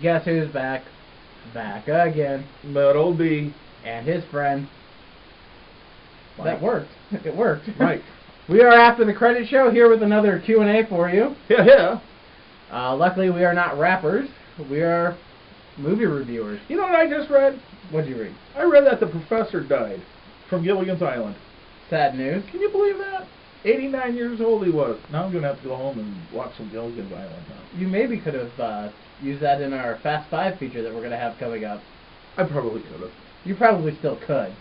Guess who's back? Back again. Metal D. And his friend. Mike. That worked. It worked. Mike. We are after the credit show here with another Q&A for you. Yeah. Luckily, we are not rappers. We are movie reviewers. You know what I just read? What'd you read? I read that the professor died from Gilligan's Island. Sad news. Can you believe that? 89 years old he was. Now I'm going to have to go home and watch some Gilligan's Island now. You maybe could have used that in our Fast 5 feature that we're going to have coming up. I probably could have. You probably still could.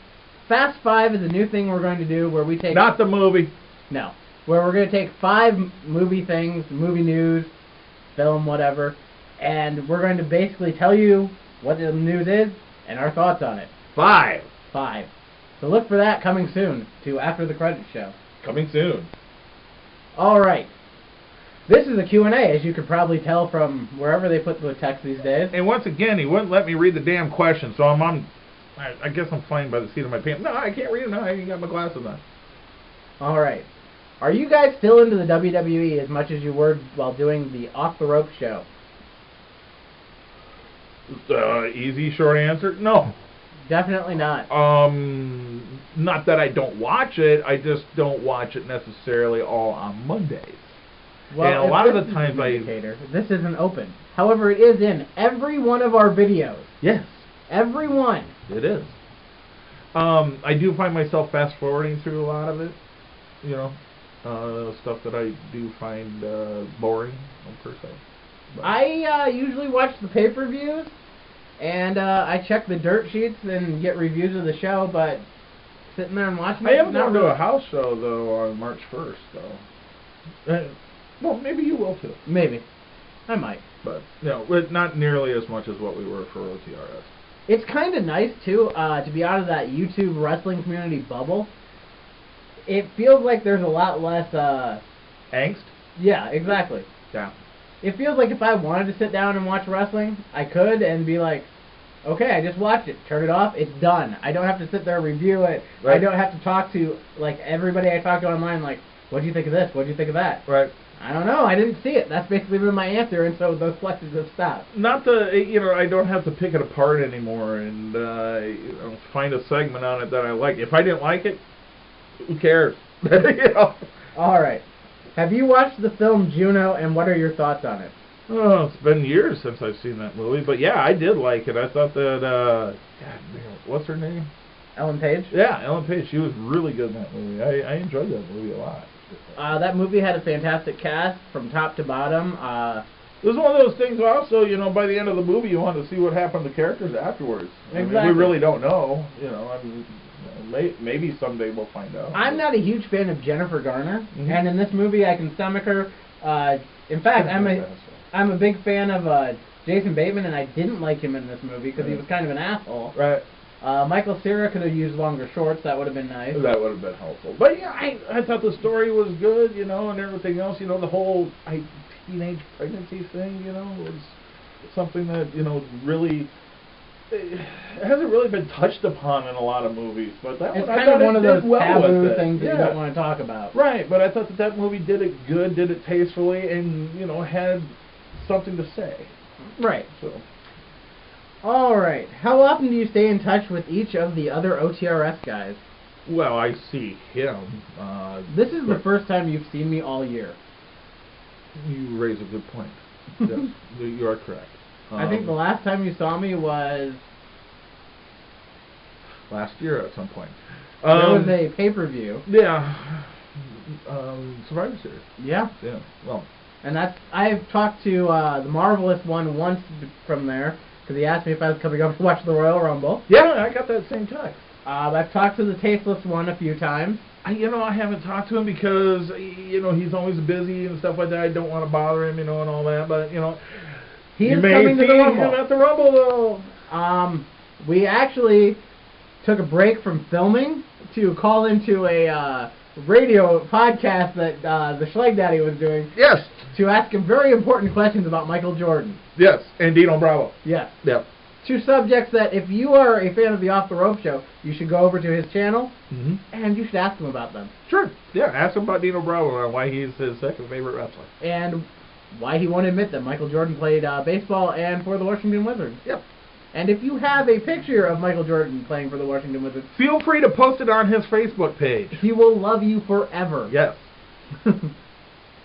Fast 5 is a new thing we're going to do where we take... Not the movie. No. Where we're going to take 5 movie things, movie news, film, whatever, and we're going to basically tell you what the news is and our thoughts on it. 5. So look for that coming soon to After the Credits Show. Coming soon. Alright. This is a Q&A, as you could probably tell from wherever they put the text these days. And once again, he wouldn't let me read the damn question, so I guess I'm flying by the seat of my pants. No, I can't read it now. I ain't got my glasses on. Alright. Are you guys still into the WWE as much as you were while doing the Off the Rope show? Easy, short answer, no. Definitely not. Not that I don't watch it, I just don't watch it necessarily all on Mondays. Well, and a lot of the times this isn't open. However, it is in every one of our videos. Yes. Every one. It is. I do find myself fast forwarding through a lot of it. You know, stuff that I do find boring, per se. But I usually watch the pay-per-views, and I check the dirt sheets and get reviews of the show, but sitting there and watching I it... am going to a house show, though, on March 1st, though. Well, maybe you will, too. Maybe. I might. But, you know, not nearly as much as what we were for OTRS. It's kind of nice, too, to be out of that YouTube wrestling community bubble. It feels like there's a lot less... Angst? Yeah, exactly. Yeah. It feels like if I wanted to sit down and watch wrestling, I could and be like, okay, I just watched it. Turn it off. It's done. I don't have to sit there and review it. Right. I don't have to talk to, like, everybody I talk to online, like, what do you think of this? What do you think of that? Right. I don't know. I didn't see it. That's basically been my answer, and so those flexes have stopped. Not the, you know, I don't have to pick it apart anymore and you know, find a segment on it that I like. If I didn't like it, who cares? You know? All right. Have you watched the film Juno, and what are your thoughts on it? Oh, it's been years since I've seen that movie, but yeah, I did like it. I thought that, God, what's her name? Ellen Page? Yeah, Ellen Page. She was really good in that movie. I enjoyed that movie a lot. That movie had a fantastic cast from top to bottom. It was one of those things also, you know, by the end of the movie you want to see what happened to characters afterwards. Exactly. I mean, we really don't know, you know. I mean, maybe someday we'll find out. I'm not a huge fan of Jennifer Garner, and in this movie I can stomach her. In fact, I'm a big fan of Jason Bateman, and I didn't like him in this movie because he was kind of an asshole. Right. Michael Cera could have used longer shorts. That would have been nice. That would have been helpful. But yeah, I thought the story was good, you know, and everything else. You know, the whole teenage pregnancy thing, you know, was something that, you know, really... It hasn't really been touched upon in a lot of movies, but that it's one, kind of one of those taboo things that you don't want to talk about. Right, but I thought that movie did it good, did it tastefully, and, you know, had something to say. Right. So. All right. How often do you stay in touch with each of the other OTRS guys? Well, I see him. This is the first time you've seen me all year. You raise a good point. Yes, you are correct. I think the last time you saw me was... last year at some point. There was a pay-per-view. Yeah. Survivor Series. Yeah. Yeah. Well. And I've talked to the Marvelous one once from there, because he asked me if I was coming up to watch the Royal Rumble. Yeah, I got that same text. I've talked to the Tasteless one a few times. I haven't talked to him because, you know, he's always busy and stuff like that. I don't want to bother him, you know, and all that. But, you know, he is coming to the Rumble. Him at the Rumble, though. We actually took a break from filming to call into a radio podcast that the Schleg Daddy was doing. Yes. To ask him very important questions about Michael Jordan. Yes, and Dino Bravo. Yes. Yep. 2 subjects that if you are a fan of the Off the Rope show, you should go over to his channel and you should ask him about them. Sure. Yeah, ask him about Dino Bravo and why he's his second favorite wrestler. And why he won't admit that Michael Jordan played baseball and for the Washington Wizards. Yep. And if you have a picture of Michael Jordan playing for the Washington Wizards, feel free to post it on his Facebook page. He will love you forever. Yes.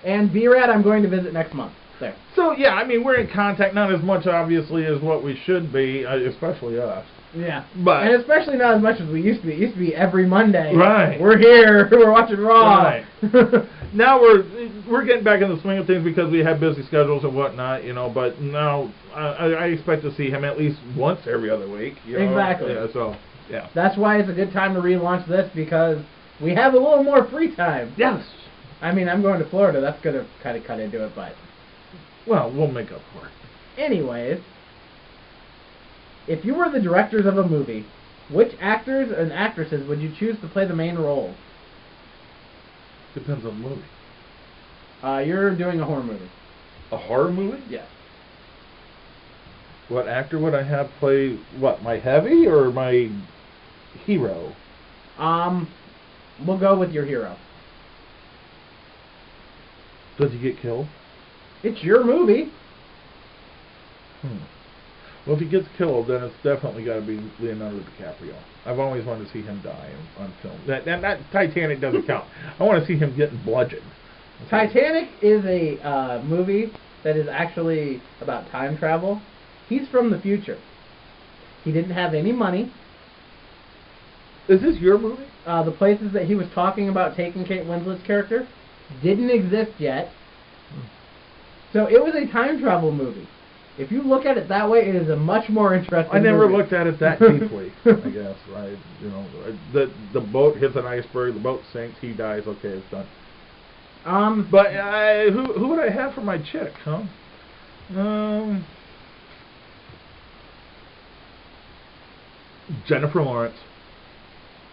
And B-Rad, I'm going to visit next month. There. So, yeah, I mean, we're in contact, not as much, obviously, as what we should be, especially us. Yeah. But, and especially not as much as we used to be. It used to be every Monday. Right. We're here. We're watching Raw. Right. Now we're getting back in the swing of things because we have busy schedules and whatnot, you know, but now I expect to see him at least once every other week. You know? Exactly. Yeah, so, yeah. That's why it's a good time to relaunch this, because we have a little more free time. Yes. I mean, I'm going to Florida. That's going to kind of cut into it, but... Well, we'll make up for it. Anyways, if you were the directors of a movie, which actors and actresses would you choose to play the main roles? Depends on the movie. You're doing a horror movie. A horror movie? Yes. What actor would I have play, what, my heavy or my hero? We'll go with your hero. Does he get killed? It's your movie. Well, if he gets killed, then it's definitely got to be Leonardo DiCaprio. I've always wanted to see him die on film. That Titanic doesn't count. I want to see him getting bludgeoned. Okay. Titanic is a movie that is actually about time travel. He's from the future. He didn't have any money. Is this your movie? The places that he was talking about taking Kate Winslet's character didn't exist yet. So it was a time travel movie. If you look at it that way, it is a much more interesting I never movie. looked at it that deeply, I guess. Right? You know, the boat hits an iceberg, the boat sinks, he dies. Okay, it's done. But who would I have for my chick, huh? Jennifer Lawrence.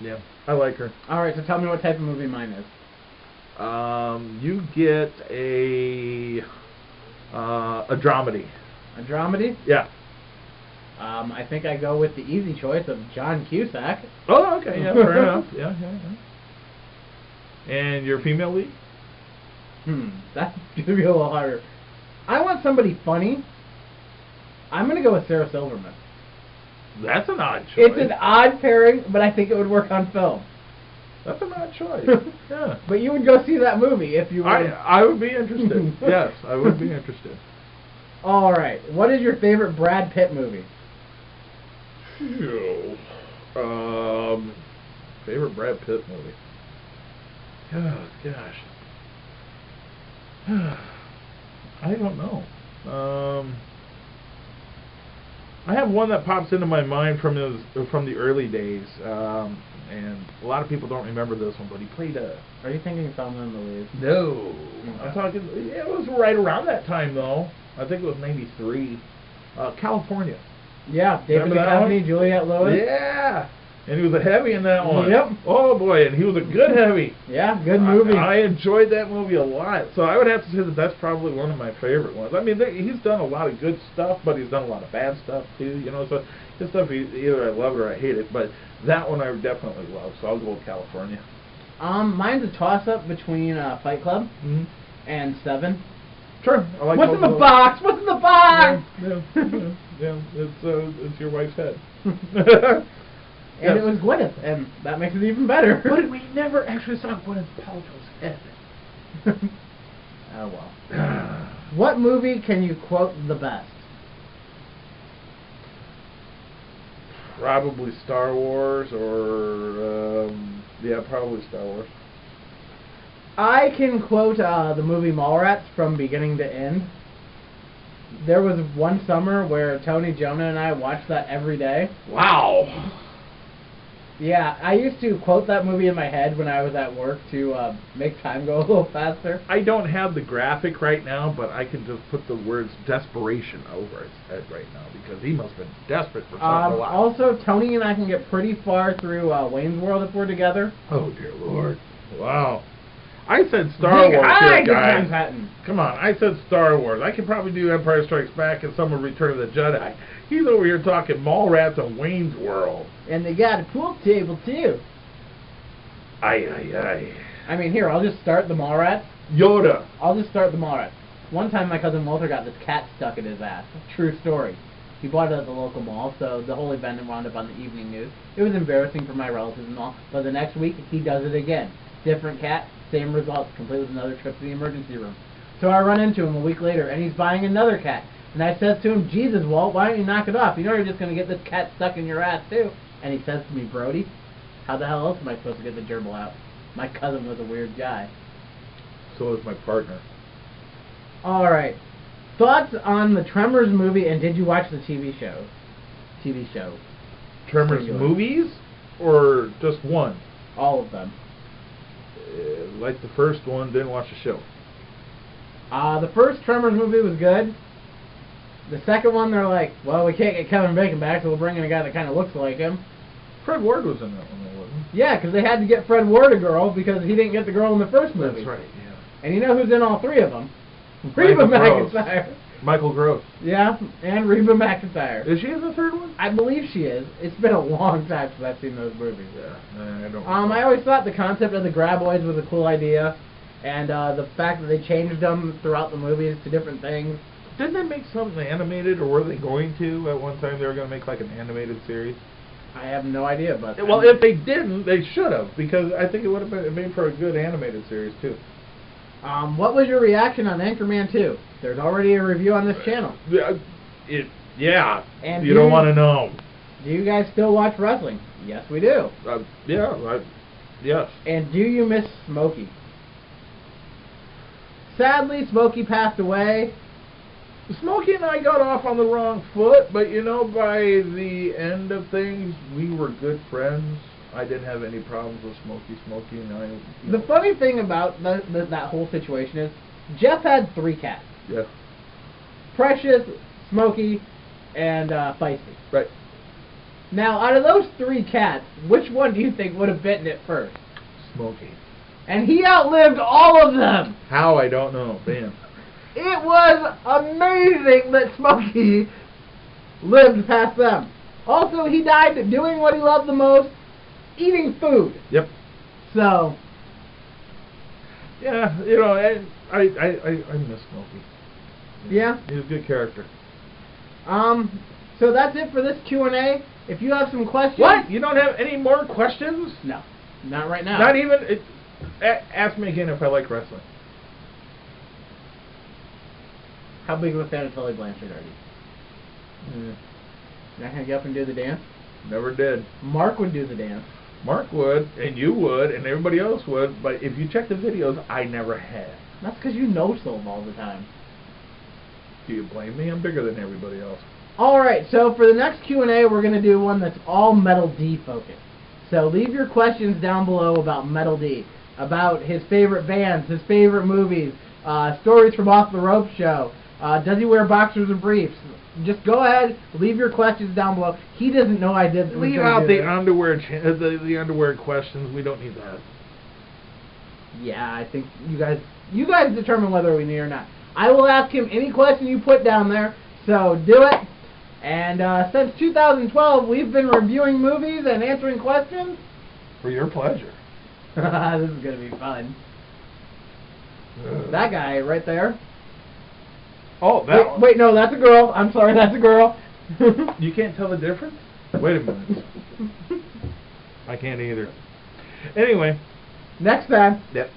Yeah, I like her. All right, so tell me what type of movie mine is. You get a dramedy. A dramedy? Yeah. I think I go with the easy choice of John Cusack. Oh, okay, yeah, fair enough. Yeah. And your female lead? That's gonna be a little harder. I want somebody funny. I'm gonna go with Sarah Silverman. That's an odd choice. It's an odd pairing, but I think it would work on film. That's an odd choice. Yeah. But you would go see that movie if you were... I would be interested. Yes, I would be interested. All right. What is your favorite Brad Pitt movie? Favorite Brad Pitt movie? Oh, gosh. I don't know. I have one that pops into my mind from the early days, and a lot of people don't remember this one, but he played a... Are you thinking Thelma and Louise? No. I'm talking... It was right around that time, though. I think it was 93. California. Yeah, David Duchovny, Juliette Lewis. Yeah. And he was a heavy in that one. Yep. Oh, boy, and he was a good heavy. Yeah, good movie. I enjoyed that movie a lot. So I would have to say that that's probably one of my favorite ones. I mean, he's done a lot of good stuff, but he's done a lot of bad stuff, too. You know, so his stuff, either I love it or I hate it. But that one I definitely love, so I'll go with California. Mine's a toss-up between Fight Club and Seven. Sure. I like What's in the box? What's in the box? Yeah. It's your wife's head. And it was Gwyneth, and that makes it even better. But we never actually saw Gwyneth Paltrow's head. Oh, well. What movie can you quote the best? Probably Star Wars, or... probably Star Wars. I can quote the movie Mallrats from beginning to end. There was one summer where Tony, Jonah, and I watched that every day. Wow! Yeah, I used to quote that movie in my head when I was at work to make time go a little faster. I don't have the graphic right now, but I can just put the words desperation over his head right now, because he must have been desperate for something a lot. Also, Tony and I can get pretty far through Wayne's World if we're together. Oh, dear Lord. Wow. I said Star Wars here, guys. Come on, I said Star Wars. I could probably do Empire Strikes Back and some of Return of the Jedi. He's over here talking Mallrats and Wayne's World. And they got a pool table, too. Aye. I mean, here, I'll just start the Mallrats. Yoda. I'll just start the Mallrats. One time my cousin Walter got this cat stuck in his ass. True story. He bought it at the local mall, so the whole event wound up on the evening news. It was embarrassing for my relatives and all, but the next week he does it again. Different cat, same results, complete with another trip to the emergency room. So I run into him a week later, and he's buying another cat. And I says to him, Jesus, Walt, why don't you knock it off? You know you're just going to get this cat stuck in your ass, too. And he says to me, Brody, how the hell else am I supposed to get the gerbil out? My cousin was a weird guy. So was my partner. Alright. Thoughts on the Tremors movie, and did you watch the TV show? TV show. Tremors movies? Or just one? All of them. Like the first one, didn't watch the show. The first Tremors movie was good. The second one, they're like, well, we can't get Kevin Bacon back, so we'll bring in a guy that kind of looks like him. Fred Ward was in that one, though, wasn't he? Yeah, because they had to get Fred Ward a girl because he didn't get the girl in the first movie. That's right, yeah. And you know who's in all three of them? Reba McEntire. Michael Gross. Yeah, and Reba McEntire. Is she in the third one? I believe she is. It's been a long time since I've seen those movies. Yeah, I don't. I always thought the concept of the graboids was a cool idea, and the fact that they changed them throughout the movies to different things. Didn't they make something animated, or were they going to at one time? They were going to make like an animated series. I have no idea, but well, if they didn't, they should have, because I think it would have been made for a good animated series too. What was your reaction on Anchorman 2? There's already a review on this channel. Yeah. And you don't want to know. Do you guys still watch wrestling? Yes, we do. Yes. And do you miss Smokey? Sadly, Smokey passed away. Smokey and I got off on the wrong foot, but you know, by the end of things, we were good friends. I didn't have any problems with Smokey. Smokey and I. The funny thing about that whole situation is, Jeff had 3 cats. Yeah. Precious, Smokey, and Feisty. Right. Now, out of those 3 cats, which one do you think would have bitten it first? Smokey. And he outlived all of them! How? I don't know. Damn. It was amazing that Smokey lived past them. Also, he died doing what he loved the most, eating food. Yep. So. Yeah, you know, I miss Smokey. Yeah. He was a good character. So that's it for this Q&A. If you have some questions. What? You don't have any more questions? No. Not right now. Not even. Ask me again if I like wrestling. How big of a fan of Tully Blanchard are you? You're not going to get up and do the dance? Never did. Mark would do the dance. Mark would, and you would, and everybody else would, but if you check the videos, I never have. That's because you know-so all the time. Do you blame me? I'm bigger than everybody else. Alright, so for the next Q&A, we're going to do one that's all Metal D focused. So leave your questions down below about Metal D, about his favorite bands, his favorite movies, stories from Off the Rope Show, does he wear boxers and briefs? Just go ahead, leave your questions down below. He doesn't know I did. Leave out the underwear, the underwear questions. We don't need that. Yeah, I think you guys determine whether we need or not. I will ask him any question you put down there, so do it. And since 2012, we've been reviewing movies and answering questions. For your pleasure. This is going to be fun. That guy right there. Oh, that wait, no, that's a girl. I'm sorry, that's a girl. You can't tell the difference? Wait a minute. I can't either. Anyway. Next time. Yep.